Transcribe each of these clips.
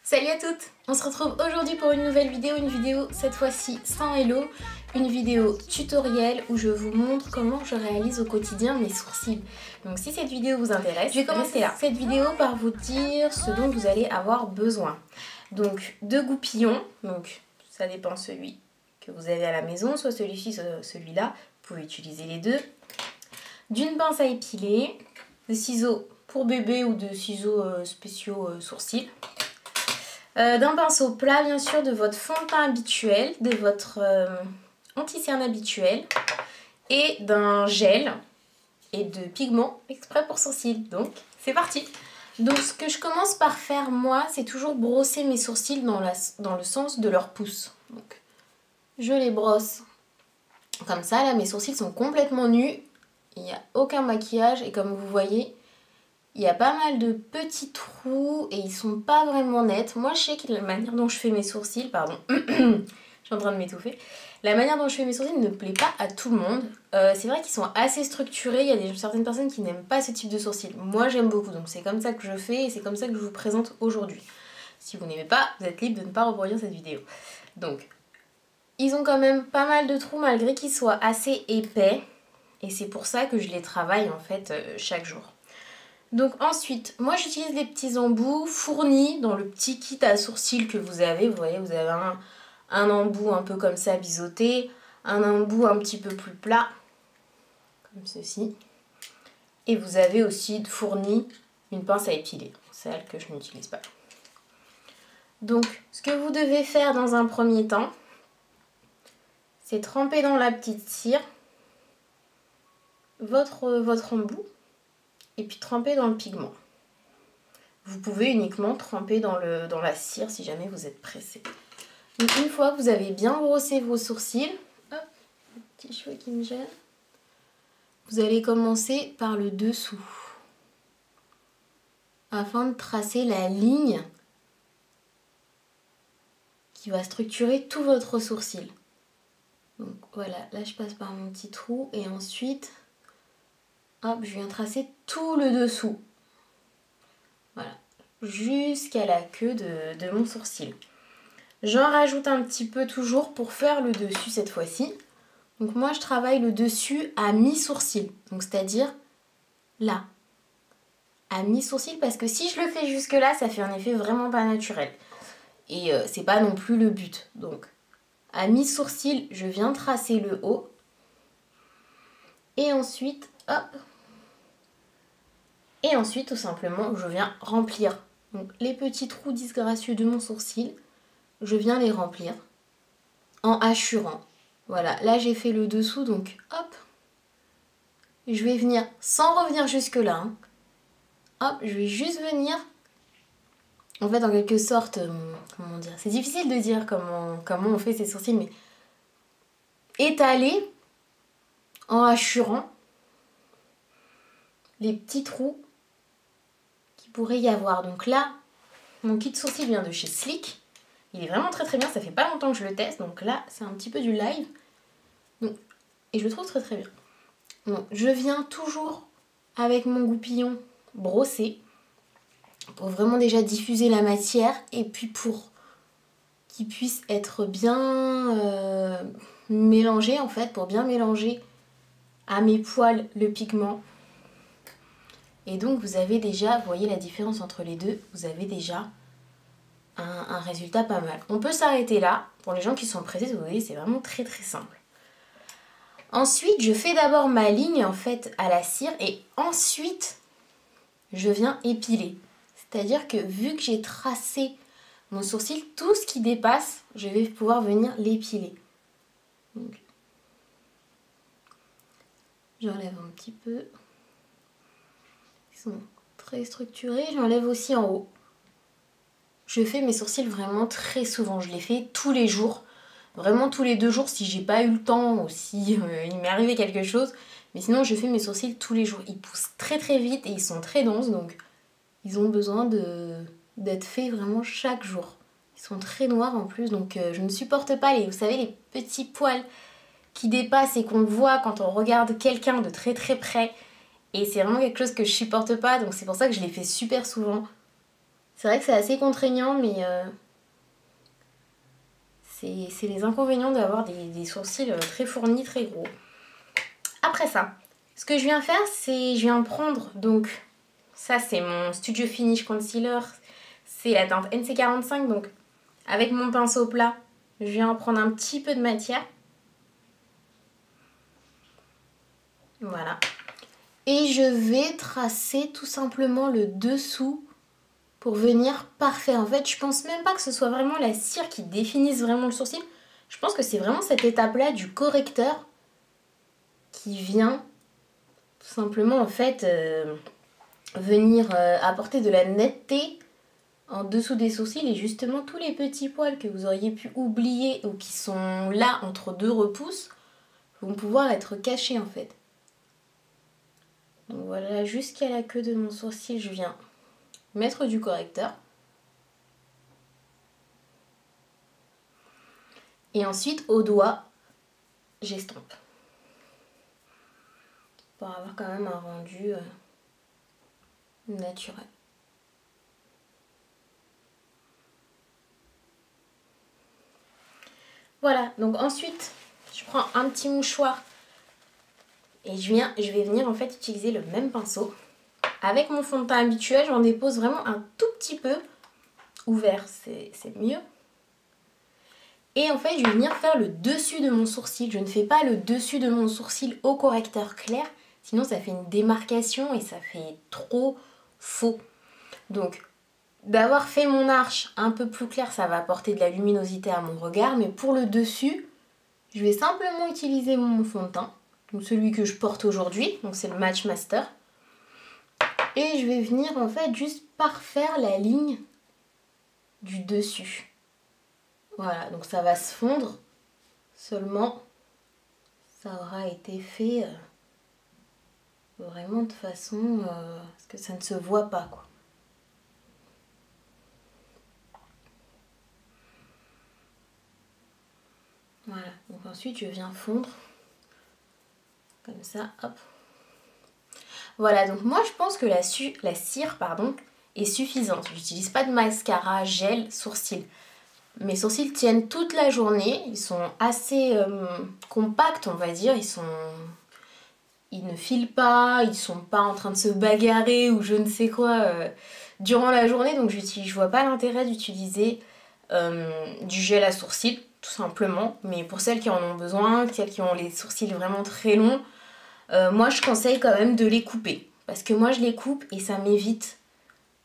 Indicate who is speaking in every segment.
Speaker 1: Salut à toutes! On se retrouve aujourd'hui pour une nouvelle vidéo, cette fois-ci sans hello, une vidéo tutoriel où je vous montre comment je réalise au quotidien mes sourcils. Donc si cette vidéo vous intéresse, je vais commencer cette vidéo par vous dire ce dont vous allez avoir besoin. Donc 2 goupillons, donc ça dépend celui que vous avez à la maison, soit celui-ci, soit celui-là, vous pouvez utiliser les deux. D'une pince à épiler, des ciseaux pour bébé ou de ciseaux spéciaux sourcils. D'un pinceau plat bien sûr, de votre fond de teint habituel, de votre anti-cerne habituel et d'un gel et de pigments exprès pour sourcils. Donc c'est parti! Donc ce que je commence par faire moi, c'est toujours brosser mes sourcils dans le sens de leur pouce. Donc je les brosse comme ça, là mes sourcils sont complètement nus, il n'y a aucun maquillage et comme vous voyez, il y a pas mal de petits trous et ils sont pas vraiment nets. Moi je sais que la manière dont je fais mes sourcils, pardon, je suis en train de m'étouffer. La manière dont je fais mes sourcils ne plaît pas à tout le monde. C'est vrai qu'ils sont assez structurés, il y a certaines personnes qui n'aiment pas ce type de sourcils. Moi j'aime beaucoup, donc c'est comme ça que je fais et c'est comme ça que je vous présente aujourd'hui. Si vous n'aimez pas, vous êtes libre de ne pas reproduire cette vidéo. Donc, ils ont quand même pas mal de trous malgré qu'ils soient assez épais. Et c'est pour ça que je les travaille en fait chaque jour. Donc ensuite, moi j'utilise les petits embouts fournis dans le petit kit à sourcils que vous avez. Vous voyez, vous avez un embout un peu comme ça biseauté, un embout un petit peu plus plat, comme ceci. Et vous avez aussi fourni une pince à épiler, celle que je n'utilise pas. Donc ce que vous devez faire dans un premier temps, c'est tremper dans la petite cire votre embout. Et puis tremper dans le pigment. Vous pouvez uniquement tremper dans la cire si jamais vous êtes pressé. Donc une fois que vous avez bien brossé vos sourcils, hop, le petit cheveu qui me gêne, vous allez commencer par le dessous. Afin de tracer la ligne qui va structurer tout votre sourcil. Donc voilà, là je passe par mon petit trou et ensuite... hop, je viens tracer tout le dessous. Voilà, jusqu'à la queue de mon sourcil. J'en rajoute un petit peu toujours pour faire le dessus cette fois-ci. Donc moi je travaille le dessus à mi-sourcil. Donc c'est-à-dire là. À mi-sourcil parce que si je le fais jusque là, ça fait un effet vraiment pas naturel. Et c'est pas non plus le but. Donc à mi-sourcil, je viens tracer le haut. Et ensuite, hop. Et ensuite, tout simplement, je viens remplir. Donc, les petits trous disgracieux de mon sourcil, je viens les remplir en hachurant. Voilà, là j'ai fait le dessous, donc hop. Je vais venir, sans revenir jusque là, hein, hop, je vais juste venir, en fait, en quelque sorte, comment dire, c'est difficile de dire comment on fait ses sourcils, mais étaler en hachurant les petits trous pourrait y avoir. Donc là, mon kit sourcil vient de chez Sleek. Il est vraiment très très bien, ça fait pas longtemps que je le teste. Donc là, c'est un petit peu du live. Donc, et je le trouve très très bien. Donc, je viens toujours avec mon goupillon brossé pour vraiment déjà diffuser la matière et puis pour qu'il puisse être bien mélangé en fait, pour bien mélanger à mes poils le pigment. Et donc vous avez déjà, vous voyez la différence entre les deux, vous avez déjà un résultat pas mal. On peut s'arrêter là, pour les gens qui sont pressés, vous voyez, c'est vraiment très très simple. Ensuite, je fais d'abord ma ligne en fait à la cire et ensuite je viens épiler. C'est-à-dire que vu que j'ai tracé mon sourcil, tout ce qui dépasse, je vais pouvoir venir l'épiler. J'enlève un petit peu. Ils sont très structurés. J'enlève aussi en haut. Je fais mes sourcils vraiment très souvent. Je les fais tous les jours. Vraiment tous les 2 jours si j'ai pas eu le temps ou si il m'est arrivé quelque chose. Mais sinon je fais mes sourcils tous les jours. Ils poussent très très vite et ils sont très denses. Donc ils ont besoin d'être faits vraiment chaque jour. Ils sont très noirs en plus. Donc je ne supporte pas vous savez, les petits poils qui dépassent et qu'on voit quand on regarde quelqu'un de très très près. Et c'est vraiment quelque chose que je supporte pas, donc c'est pour ça que je les fais super souvent. C'est vrai que c'est assez contraignant, mais c'est les inconvénients d'avoir des sourcils très fournis, très gros. Après ça, ce que je viens faire, c'est je viens prendre, donc ça c'est mon Studio Finish Concealer, c'est la teinte NC45, donc avec mon pinceau plat, je viens prendre un petit peu de matière. Voilà. Et je vais tracer tout simplement le dessous pour venir parfait. En fait, je pense même pas que ce soit vraiment la cire qui définisse vraiment le sourcil. Je pense que c'est vraiment cette étape-là du correcteur qui vient tout simplement en fait venir apporter de la netteté en dessous des sourcils, et justement tous les petits poils que vous auriez pu oublier ou qui sont là entre deux repousses vont pouvoir être cachés en fait. Donc voilà, jusqu'à la queue de mon sourcil, je viens mettre du correcteur. Et ensuite, au doigt, j'estompe. Pour avoir quand même un rendu naturel. Voilà, donc ensuite, je prends un petit mouchoir et je vais venir en fait utiliser le même pinceau. Avec mon fond de teint habituel, j'en dépose vraiment un tout petit peu. Ouvert, c'est mieux. Et en fait, je vais venir faire le dessus de mon sourcil. Je ne fais pas le dessus de mon sourcil au correcteur clair, sinon ça fait une démarcation et ça fait trop faux. Donc, d'avoir fait mon arche un peu plus claire, ça va apporter de la luminosité à mon regard. Mais pour le dessus, je vais simplement utiliser mon fond de teint, donc celui que je porte aujourd'hui, donc c'est le Match Master. Et je vais venir en fait juste parfaire la ligne du dessus. Voilà, donc ça va se fondre, seulement ça aura été fait vraiment de façon parce que ça ne se voit pas quoi. Voilà, donc ensuite je viens fondre comme ça, hop. Voilà, donc moi je pense que la cire est suffisante. J'utilise pas de mascara, gel, sourcils. Mes sourcils tiennent toute la journée, ils sont assez compacts on va dire, ils ne filent pas, ils sont pas en train de se bagarrer ou je ne sais quoi durant la journée, donc je vois pas l'intérêt d'utiliser du gel à sourcils tout simplement, mais pour celles qui en ont besoin, celles qui ont les sourcils vraiment très longs, moi je conseille quand même de les couper, parce que moi je les coupe et ça m'évite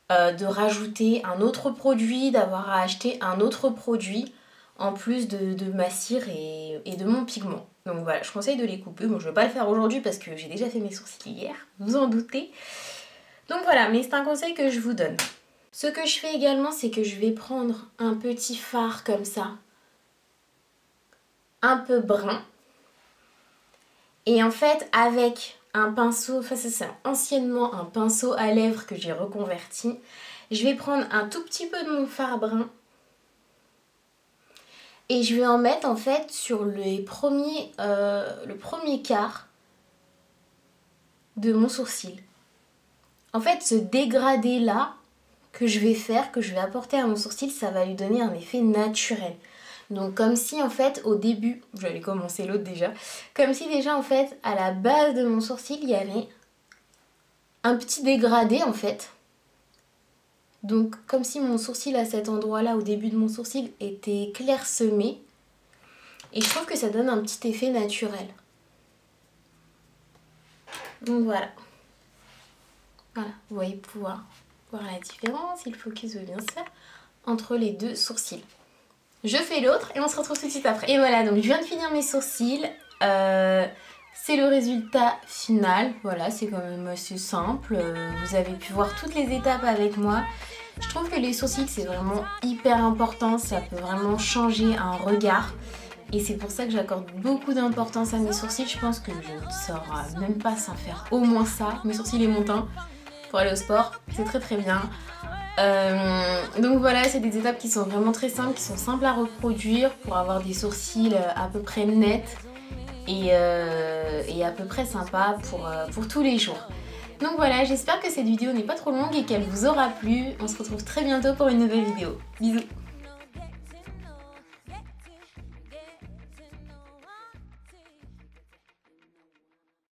Speaker 1: de rajouter un autre produit, d'avoir à acheter un autre produit en plus de ma cire et de mon pigment. Donc voilà, je conseille de les couper. Bon, je ne vais pas le faire aujourd'hui parce que j'ai déjà fait mes sourcils hier, vous en doutez. Donc voilà, mais c'est un conseil que je vous donne. Ce que je fais également, c'est que je vais prendre un petit fard comme ça, un peu brun. Et en fait, avec un pinceau, enfin c'est anciennement un pinceau à lèvres que j'ai reconverti, je vais prendre un tout petit peu de mon fard brun et je vais en mettre en fait sur le premier quart de mon sourcil. En fait, ce dégradé là que je vais faire, que je vais apporter à mon sourcil, ça va lui donner un effet naturel. Donc comme si en fait au début, j'allais commencer l'autre déjà, comme si déjà en fait à la base de mon sourcil il y avait un petit dégradé en fait. Donc comme si mon sourcil à cet endroit là, au début de mon sourcil, était clairsemé. Et je trouve que ça donne un petit effet naturel. Donc voilà. Voilà, vous voyez pouvoir voir la différence, il focus veut bien se faire, entre les deux sourcils. Je fais l'autre et on se retrouve tout de suite après. Et voilà, donc je viens de finir mes sourcils. C'est le résultat final. Voilà, c'est quand même assez simple. Vous avez pu voir toutes les étapes avec moi. Je trouve que les sourcils, c'est vraiment hyper important. Ça peut vraiment changer un regard. Et c'est pour ça que j'accorde beaucoup d'importance à mes sourcils. Je pense que je ne saurais même pas sans faire au moins ça. Mes sourcils et mon teint pour aller au sport. C'est très très bien. Donc voilà, c'est des étapes qui sont vraiment très simples, qui sont simples à reproduire pour avoir des sourcils à peu près nets et à peu près sympas pour tous les jours. Donc voilà, j'espère que cette vidéo n'est pas trop longue et qu'elle vous aura plu. On se retrouve très bientôt pour une nouvelle vidéo. Bisous.